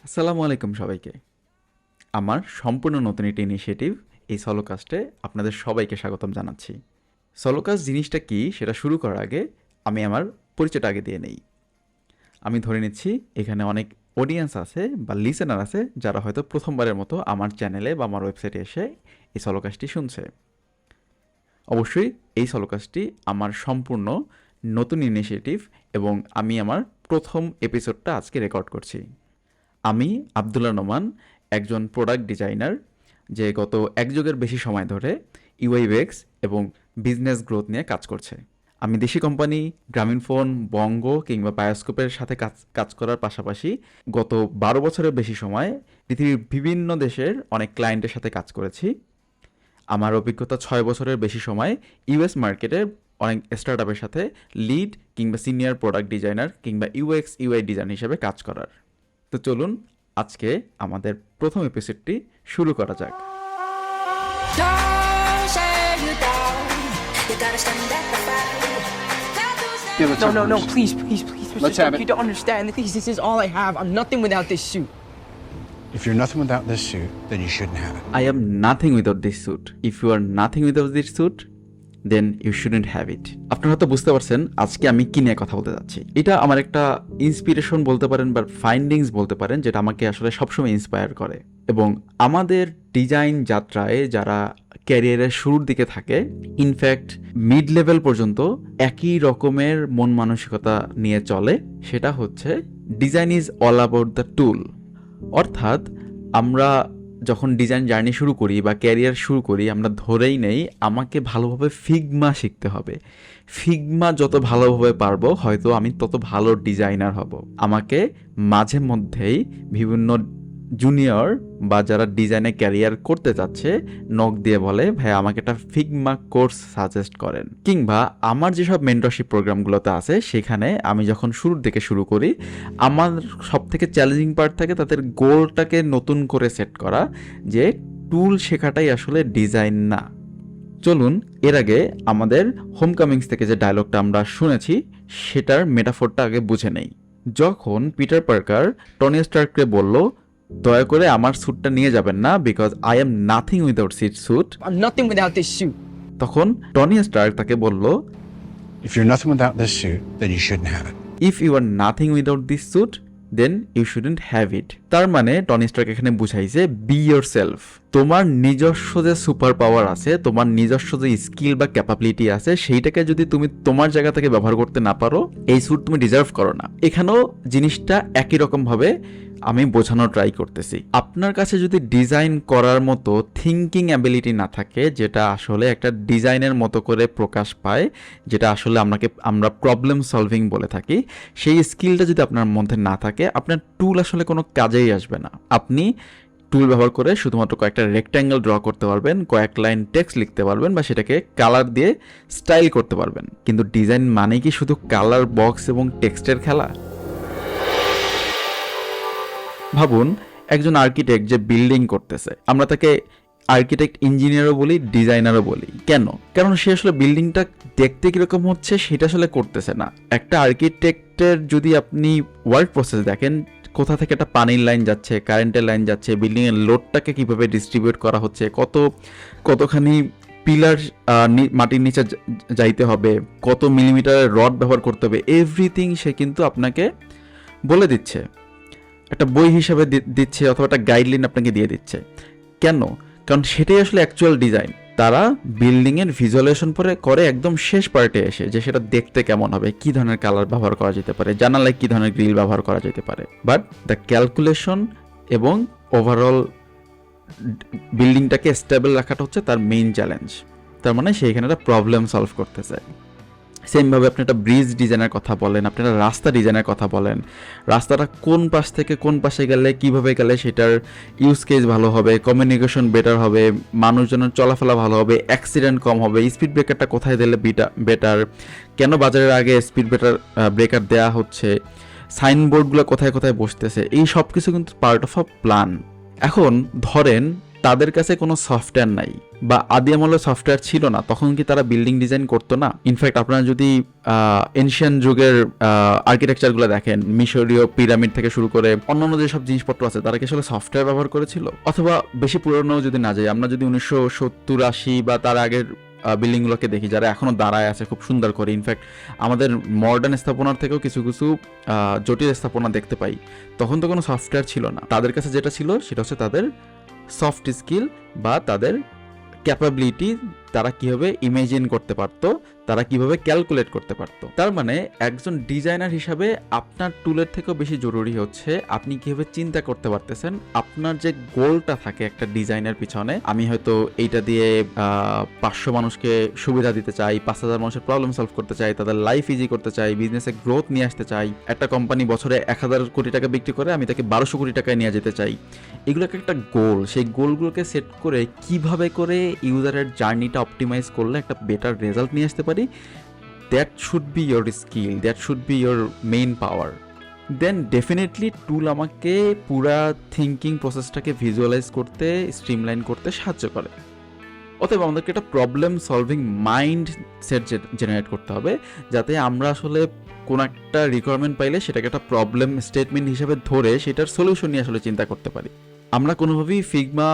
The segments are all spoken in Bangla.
আসসালামু আলাইকুম সবাইকে। আমার সম্পূর্ণ নতুন একটি ইনিশিয়েটিভ এই সলোকাস্টে আপনাদের সবাইকে স্বাগতম জানাচ্ছি। সলোকাস্ট জিনিসটা কি সেটা শুরু করার আগে আমি আমার পরিচয়টা আগে দিয়ে নেই। আমি ধরে নিচ্ছি এখানে অনেক অডিয়েন্স আছে বা লিসেনার আছে যারা হয়তো প্রথমবারের মতো আমার চ্যানেলে বা আমার ওয়েবসাইটে এসে এই সলোকাস্টটি শুনছে। অবশ্যই এই সলোকাস্টটি আমার সম্পূর্ণ নতুন ইনিশিয়েটিভ এবং আমি আমার প্রথম এপিসোডটা আজকে রেকর্ড করছি। আমি আব্দুল্লাহ নোমান, একজন প্রোডাক্ট ডিজাইনার যে গত এক যুগের বেশি সময় ধরে ইউআইউএক্স এবং বিজনেস গ্রোথ নিয়ে কাজ করছে। আমি দেশি কোম্পানি গ্রামীণফোন, বঙ্গ কিংবা বায়োস্কোপের সাথে কাজ করার পাশাপাশি গত 12 বছরের বেশি সময় পৃথিবীর বিভিন্ন দেশের অনেক ক্লায়েন্টের সাথে কাজ করেছি। আমার অভিজ্ঞতা 6 বছরের বেশি সময় ইউএস মার্কেটে অনেক স্টার্টআপের সাথে লিড কিংবা সিনিয়র প্রোডাক্ট ডিজাইনার কিংবা ইউএক্স ইউআই ডিজাইনার হিসেবে কাজ করার। তো চলুন আজকে আমাদের প্রথম এপিসোডটি শুরু করা যাক। No, please, Let's Mr. have Stark, it. you don't understand. This is all I have. I'm nothing without this suit. If you're nothing without this suit, then you shouldn't have it. I am nothing without this suit. If you are nothing without this suit, then you shouldn't have it. আপনারা হয়তো বুঝতে পারছেন আজকে আমি কি নিয়ে কথা বলতে যাচ্ছি। এটা আমার একটা ইন্সপিরেশন বলতে পারেন বা ফাইন্ডিংস বলতে পারেন, যেটা আমাকে আসলে সবসময় ইন্সপায়ার করে। এবং আমাদের ডিজাইন যাত্রায় যারা ক্যারিয়ারের শুরুর দিকে থাকে, ইনফ্যাক্ট মিড লেভেল পর্যন্ত একই রকমের মন মানসিকতা নিয়ে চলে, সেটা হচ্ছে design is all about the টুল। অর্থাৎ আমরা যখন ডিজাইন জার্নি শুরু করি বা ক্যারিয়ার শুরু করি, আমরা ধরেই নেই আমাকে ভালোভাবে ফিগমা শিখতে হবে। ফিগমা যত ভালোভাবে পারবো হয়তো আমি তত ভালো ডিজাইনার হব। আমাকে মাঝে মধ্যেই বিভিন্ন জুনিয়র বা যারা ডিজাইনে ক্যারিয়ার করতে চাচ্ছে নক দিয়ে বলে, ভাই আমাকে একটা ফিগমা কোর্স সাজেস্ট করেন। কিংবা আমার যেসব মেন্টরশিপ প্রোগ্রামগুলোতে আছে সেখানে আমি যখন শুরুর দিকে শুরু করি, আমার সব থেকে চ্যালেঞ্জিং পার্ট থাকে তাদের গোলটাকে নতুন করে সেট করা, যে টুল শেখাটাই আসলে ডিজাইন না। চলুন এর আগে আমাদের হোমকামিংস থেকে যে ডায়লগটা আমরা শুনেছি সেটার মেটাফোরটা আগে বুঝে নেই। যখন পিটার পার্কার টনি স্টার্ককে বলল, দয়া করে আমার স্যুটটা নিয়ে যাবেন না, because I am nothing without সিট suit, I'm nothing without this suit. তখন টনি স্টার্ক তাকে বলল, If you're nothing without this suit, then you shouldn't have it. If you are nothing without this suit then you shouldn't have it. তার মানে টনি স্টার্ক এখানে বুঝাইছে, বি ইয়োর সেলফ। তোমার নিজস্ব যে সুপার পাওয়ার আছে, তোমার নিজস্ব যে স্কিল বা ক্যাপাবিলিটি আছে, সেইটাকে যদি তুমি তোমার জায়গা থেকে ব্যবহার করতে না পারো, এই স্যুট তুমি ডিজার্ভ করো না। এখানেও জিনিসটা একই রকম ভাবে আমি বোঝানোর ট্রাই করতেছি। আপনার কাছে যদি ডিজাইন করার মতো থিঙ্কিং অ্যাবিলিটি না থাকে, যেটা আসলে একটা ডিজাইনের মতো করে প্রকাশ পায়, যেটা আসলে আমরা প্রবলেম সলভিং বলে থাকি, সেই স্কিলটা যদি আপনার মধ্যে না থাকে, আপনার টুল আসলে কোনো কাজেই আসবে না। আপনি টুল ব্যবহার করে শুধুমাত্র কয়েকটা রেক্ট্যাঙ্গেল ড্র করতে পারবেন, কয়েক লাইন টেক্সট লিখতে পারবেন, বা সেটাকে কালার দিয়ে স্টাইল করতে পারবেন। কিন্তু ডিজাইন মানে কি শুধু কালার বক্স এবং টেক্সটের খেলা? ভাবুন একজন আর্কিটেক্ট যে বিল্ডিং করতেছে, আমরা তাকে আর্কিটেক্ট ইঞ্জিনিয়ারও বলি, ডিজাইনারও বলি। কেন? কারণ সে আসলে বিল্ডিংটা দেখতে কিরকম হচ্ছে সেটা আসলে করতেছে না। একটা আর্কিটেক্টের যদি আপনি ওয়ার্ক প্রসেস দেখেন, কোথা থেকে একটা পানির লাইন যাচ্ছে, কারেন্টের লাইন যাচ্ছে, বিল্ডিংয়ের লোডটাকে কিভাবে ডিস্ট্রিবিউট করা হচ্ছে, কতখানি পিলার মাটির নিচে যাইতে হবে, কত মিলিমিটারের রড ব্যবহার করতে হবে, এভরিথিং সে কিন্তু আপনাকে বলে দিচ্ছে, একটা বই হিসাবে দিচ্ছে, অথবা একটা গাইডলাইন আপনাকে দিয়ে দিচ্ছে। কেন? কারণ সেটাই আসলে অ্যাকচুয়াল ডিজাইন। তারা বিল্ডিংয়ের ভিজুয়ালাইজেশন করে একদম শেষ পার্টে এসে, যে সেটা দেখতে কেমন হবে, কি ধরনের কালার ব্যবহার করা যেতে পারে, জানালায় কি ধরনের গ্রিল ব্যবহার করা যেতে পারে। বাট দ্য ক্যালকুলেশন এবং ওভারঅল বিল্ডিংটাকে স্টেবল রাখাটা হচ্ছে তার মেইন চ্যালেঞ্জ। তার মানে সেইখানে একটা প্রবলেম সলভ করতে চায়। সেমভাবে আপনি একটা ব্রিজ ডিজাইনের কথা বলেন, আপনি একটা রাস্তা ডিজাইনের কথা বলেন, রাস্তাটা কোন পাশ থেকে কোন পাশে গেলে কিভাবে গেলে সেটার ইউজ কেস ভালো হবে, কমিউনিকেশন বেটার হবে, মানুষজনের চলাফেরা ভালো হবে, অ্যাক্সিডেন্ট কম হবে, স্পিড ব্রেকারটা কোথায় দিলে বেটার, কেন বাজারের আগে স্পিড ব্রেকার দেওয়া হচ্ছে, সাইনবোর্ডগুলো কোথায় কোথায় বসতেছে, এই সব কিছু কিন্তু পার্ট অফ আ প্ল্যান। এখন ধরেন তাদের কাছে কোনো সফটওয়্যার নাই বা আদি আমলে সফটওয়্যার ছিল না, তখন কি তারা বিল্ডিং ডিজাইন করতো না? ইনফ্যাক্ট আপনারা যদি এনশিয়ান যুগের আর্কিটেকচারগুলো দেখেন, মিশরীয় পিরামিড থেকে শুরু করে অন্যান্য যেসব জিনিসপত্র আছে, তারা কি আসলে সফটওয়্যার ব্যবহার করেছিল? অথবা বেশি পুরনো যদি না যাই, আমরা যদি 1970-80 বা তার আগের বিল্ডিংগুলোকে দেখি যারা এখনো দাঁড়ায় আছে খুব সুন্দর করে, ইনফ্যাক্ট আমাদের মডার্ন স্থাপনার থেকেও কিছু কিছু জটিল স্থাপনা দেখতে পাই, তখন তো কোনো সফটওয়্যার ছিল না। তাদের কাছে যেটা ছিল সেটা হচ্ছে তাদের সফট স্কিল বা তাদের ক্যাপাবিলিটি, তারা কিভাবে ইমেজিন করতে পারতো, তারা কিভাবে ক্যালকুলেট করতে পারতো। তার মানে একজন ডিজাইনার হিসাবে আপনার টুলের থেকেও বেশি জরুরি হচ্ছে আপনি কিভাবে চিন্তা করতে পারতেছেন। আপনার যে গোলটা থাকে একটা ডিজাইনের পিছনে, আমি হয়তো এইটা দিয়ে 500 মানুষকে সুবিধা দিতে চাই, 5000 মানুষের প্রবলেম সলভ করতে চাই, তাদের লাইফ ইজি করতে চাই, বিজনেসে গ্রোথ নিয়ে আসতে চাই, একটা কোম্পানি বছরে 1000 কোটি টাকা বিক্রি করে আমি তাকে 1200 কোটি টাকায় নিয়ে যেতে চাই। এগুলোকে একটা গোল, সেই গোলগুলোকে সেট করে কিভাবে করে ইউজারের জার্নিটা অপটিমাইজ করলে একটা বেটার রেজাল্ট নিয়ে আসতে পারি, that should be your skill, that should be your main power. Then definitely tool আমাকে পুরা থিঙ্কিং প্রসেসটাকে ভিজুয়ালাইজ করতে, স্ট্রিমলাইন করতে সাহায্য করে। অতএব আমাদেরকে একটা problem solving mindset generate করতে হবে, যাতে আমরা আসলে কোনো একটা রিকোয়ারমেন্ট পাইলে সেটাকে একটা প্রবলেম স্টেটমেন্ট হিসেবে ধরে সেটার সলিউশন নিয়ে আসলে চিন্তা করতে পারি। আমরা কোনোভাবেই ফিগমা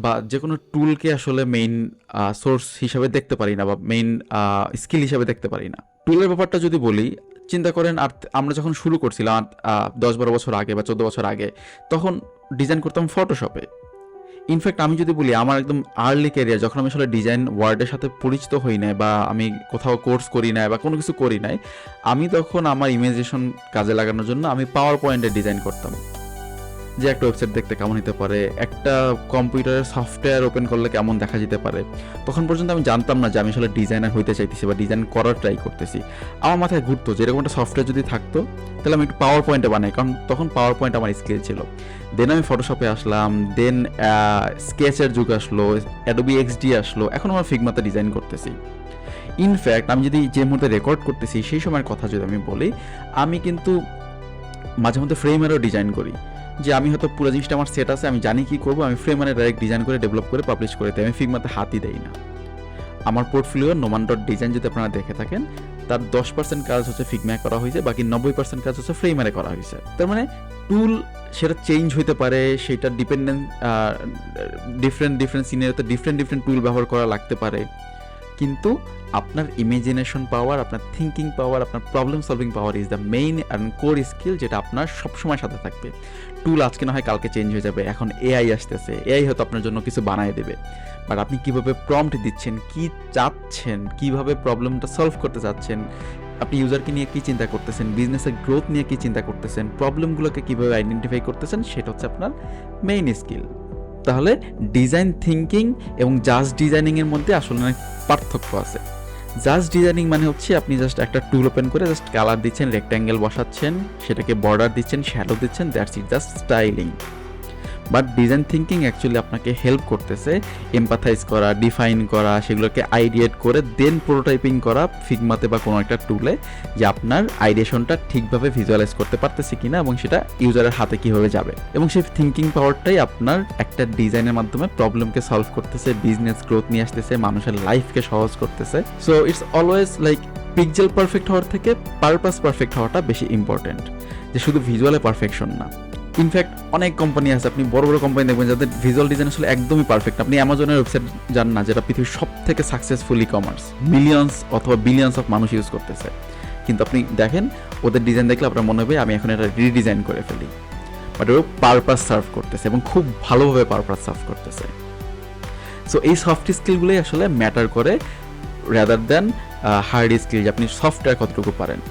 বা যে কোনো টুলকে আসলে মেইন সোর্স হিসাবে দেখতে পারি না বা মেইন স্কিল হিসাবে দেখতে পারি না। টুলের ব্যাপারটা যদি বলি, চিন্তা করেন আর আমরা যখন শুরু করছিলাম 10-12 বছর আগে বা 14 বছর আগে, তখন ডিজাইন করতাম ফটোশপে। ইনফ্যাক্ট আমি যদি বলি আমার একদম আর্লি ক্যারিয়ার, যখন আমি আসলে ডিজাইন ওয়ার্ডের সাথে পরিচিত হই নাই বা আমি কোথাও কোর্স করি নাই বা কোনো কিছু করি নাই, আমি তখন আমার ইমেজিনেশন কাজে লাগানোর জন্য আমি পাওয়ার পয়েন্টে ডিজাইন করতাম, যে একটা ওয়েবসাইট দেখতে কেমন হতে পারে, একটা কম্পিউটারের সফটওয়্যার ওপেন করলে কেমন দেখা যেতে পারে। তখন পর্যন্ত আমি জানতাম না যে আমি আসলে ডিজাইনার হইতে চাইতেছি বা ডিজাইন করার ট্রাই করতেছি। আমার মাথায় ঘুরতো যে এরকম একটা সফটওয়্যার যদি থাকতো তাহলে আমি একটু পাওয়ার পয়েন্টে বানাই, কারণ তখন পাওয়ার পয়েন্ট আমার স্কিল ছিল। দেন আমি ফটোশপে আসলাম, দেন স্কেচের যুগ আসলো, অ্যাডোবি XD আসলো, এখন আমার ফিগমাতে ডিজাইন করতেছি। ইনফ্যাক্ট আমি যদি যে মুহূর্তে রেকর্ড করতেছি সেই সময়ের কথা যদি আমি বলি, আমি কিন্তু মাঝে মধ্যে ফ্রেমেরও ডিজাইন করি, যে আমি হয়তো পুরো জিনিসটা আমার সেট আছে, আমি জানি কি করবো, আমি ফ্রেমারে ডাইরেক্ট ডিজাইন করে ডেভেলপ করে পাবলিশ করে দিই, আমি ফিগমাতে হাতই দেই না। আমার পোর্টফোলিও noman.design যদি আপনারা দেখে থাকেন, তার 10% কাজ হচ্ছে ফিগমায় করা হয়েছে, বাকি 90% কাজ হচ্ছে ফ্রেমারে করা হয়েছে। তার মানে টুল সেটা চেঞ্জ হইতে পারে, সেটা ডিফারেন্ট সিনারিওতে ডিফারেন্ট টুল ব্যবহার করা লাগতে পারে, কিন্তু আপনার ইমেজিনেশন পাওয়ার, আপনার থিঙ্কিং পাওয়ার, আপনার problem solving power is the main and core skill, যেটা আপনার সবসময় সাথে থাকবে। টুল আজকে না হয় কালকে চেঞ্জ হয়ে যাবে, এখন AI আসতেছে, AI হয়তো আপনার জন্য কিছু বানিয়ে দেবে, বাট আপনি কিভাবে প্রম্পট দিচ্ছেন, কি চাচ্ছেন, কিভাবে প্রবলেমটা সলভ করতে চাচ্ছেন, আপনি ইউজারকে নিয়ে কি চিন্তা করতেছেন, বিজনেসের গ্রোথ নিয়ে কি চিন্তা করতেছেন, প্রবলেমগুলোকে কিভাবে আইডেন্টিফাই করতেছেন, সেটা হচ্ছে আপনার মেইন স্কিল। তাহলে ডিজাইন থিঙ্কিং এবং জাস্ট ডিজাইনিংয়ের মধ্যে আসলে অনেক পার্থক্য আছে। জাস্ট ডিজাইনিং মানে হচ্ছে আপনি জাস্ট একটা টুল ওপেন করে জাস্ট কালার দিচ্ছেন, রেক্ট্যাঙ্গেল বসাচ্ছেন, সেটাকে বর্ডার দিচ্ছেন, শ্যাডো দিচ্ছেন, that's it, just styling. But design thinking actually আপনাকে হেল্প করতেছে এমপাথাইজ করা, ডিফাইন করা, সেগুলোকে আইডিয়েট করে দেন প্রোটোটাইপিং করা ফিগমাতে বা কোনো একটা টুলে, যে আপনার আইডিয়েশনটা ঠিকভাবে ভিজুয়ালাইজ করতে পারতেছে কিনা এবং সেটা ইউজারের হাতে কীভাবে যাবে। এবং সেই থিঙ্কিং পাওয়ারটাই আপনার একটা ডিজাইনের মাধ্যমে প্রবলেমকে সলভ করতেছে, বিজনেস গ্রোথ নিয়ে আসতেছে, মানুষের লাইফকে সহজ করতেছে। So it's always like pixel perfect হওয়ার থেকে পারপাস পারফেক্ট হওয়াটা বেশি ইম্পর্টেন্ট, যে শুধু ভিজুয়ালে পারফেকশন না। ইনফ্যাক্ট অনেক কোম্পানি আছে, আপনি বড় বড় কোম্পানি দেখবেন যাদের ভিজুয়াল ডিজাইন আসলে একদমই পারফেক্ট। আপনি অ্যামাজনের ওয়েবসাইট যান না, যেটা পৃথিবীর সব থেকে সাকসেসফুল ই কমার্স, মিলিয়ন্স অথবা বিলিয়ন্স অফ মানুষ ইউজ করতেছে, কিন্তু আপনি দেখেন ওদের ডিজাইন দেখলে আপনার মনে হবে আমি এখন এটা রিডিজাইন করে ফেলি, বাট ওর পারপাস সার্ভ করতেছে এবং খুব ভালোভাবে পারপাস সার্ভ করতেছে। সো এই সফট স্কিলগুলোই আসলে ম্যাটার করে রাদার দ্যান হার্ড স্কিল, যে আপনি সফটওয়্যার কতটুকু পারেন।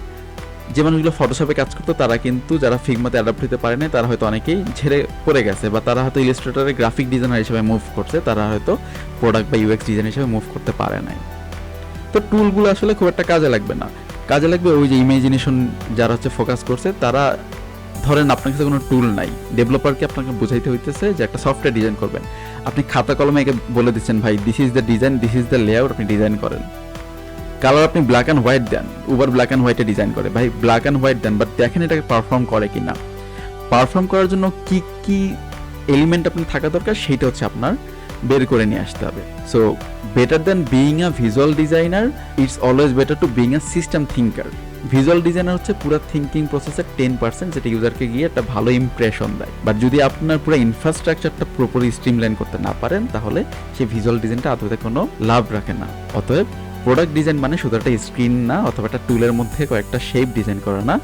যে মানুষগুলো ফটোশপে কাজ করতো তারা কিন্তু, যারা ফিগমাতে অ্যাডাপ্ট হতে পারে না, তারা হয়তো অনেকেই ঝেড়ে পড়ে গেছে, বা তারা হয়তো ইলাস্ট্রেটরে গ্রাফিক ডিজাইনার হিসেবে মুভ করছে, তারা হয়তো প্রোডাক্ট বা UX ডিজাইন হিসেবে মুভ করতে পারে নাই। তো টুলগুলো আসলে খুব একটা কাজে লাগবে না, কাজে লাগবে ওই যে ইমাজিনেশন যারা হচ্ছে ফোকাস করছে তারা। ধরেন আপনার কাছে কোনো টুল নাই, ডেভেলপারকে আপনাকে বোঝাইতে হইতেছে যে একটা সফটওয়্যার ডিজাইন করবেন, আপনি খাতা কলমে একে বলে দিচ্ছেন ভাই this is the design, this is the layout, আপনি ডিজাইন করেন। কালার আপনি ব্ল্যাক অ্যান্ড হোয়াইট দেন, উবার ব্ল্যাক অ্যান্ড হোয়াইটে ডিজাইন করে, ভাই ব্ল্যাক অ্যান্ড হোয়াইট দেন, বাট দেখেন এটাকে পারফর্ম করে কিনা। পারফর্ম করার জন্য কি কি এলিমেন্ট আপনার থাকা দরকার, সেইটা হচ্ছে আপনার বের করে নিয়ে আসতে হবে। So better than being a visual designer, it's always better to being a system thinker. Visual designer হচ্ছে পুরো থিঙ্কিং প্রসেসের 10%, যেটা ইউজারকে গিয়ে একটা ভালো ইমপ্রেশন দেয়। বাট যদি আপনার পুরো ইনফ্রাস্ট্রাকচারটা পুরোপুরি স্ট্রিমলাইন করতে না পারেন, তাহলে সেই ভিজুয়াল ডিজাইনটা আদতে কোনো লাভ রাখে না। অতএব প্রোডাক্ট ডিজাইন মানে শুধু একটা স্ক্রিন না, অথবা একটা টুলের মধ্যে কয়েকটা শেপ ডিজাইন করা না,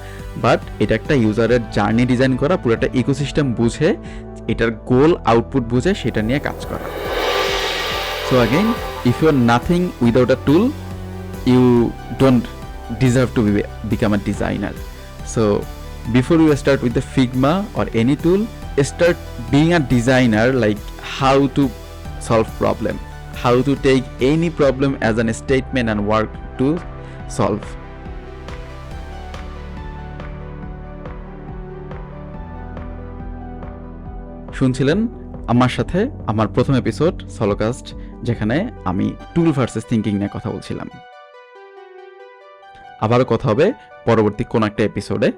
বাট এটা একটা ইউজারের জার্নি ডিজাইন করা, পুরো একটা ইকোসিস্টেম বুঝে, এটার গোল আউটপুট বুঝে সেটা নিয়ে কাজ করা। So again, if you are nothing without a tool, you don't deserve to become a designer. So before you start with the Figma or any tool, start being a designer, like how to solve problem, how to take any problem as an statement and work to solve. শুনছিলেন আমার সাথে আমার প্রথম এপিসোড সলোকাস্ট, যেখানে আমি টুল ভার্সেস থিঙ্কিং নিয়ে কথা বলছিলাম। আবারও কথা হবে পরবর্তী কোনো একটা এপিসোডে,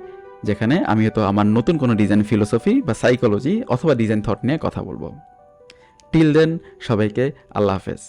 যেখানে আমি হয়তো আমার নতুন কোনো ডিজাইন ফিলোসফি বা সাইকোলজি অথবা ডিজাইন থট নিয়ে কথা বলবো। টিল দেন, সবাইকে আল্লাহ হাফেজ।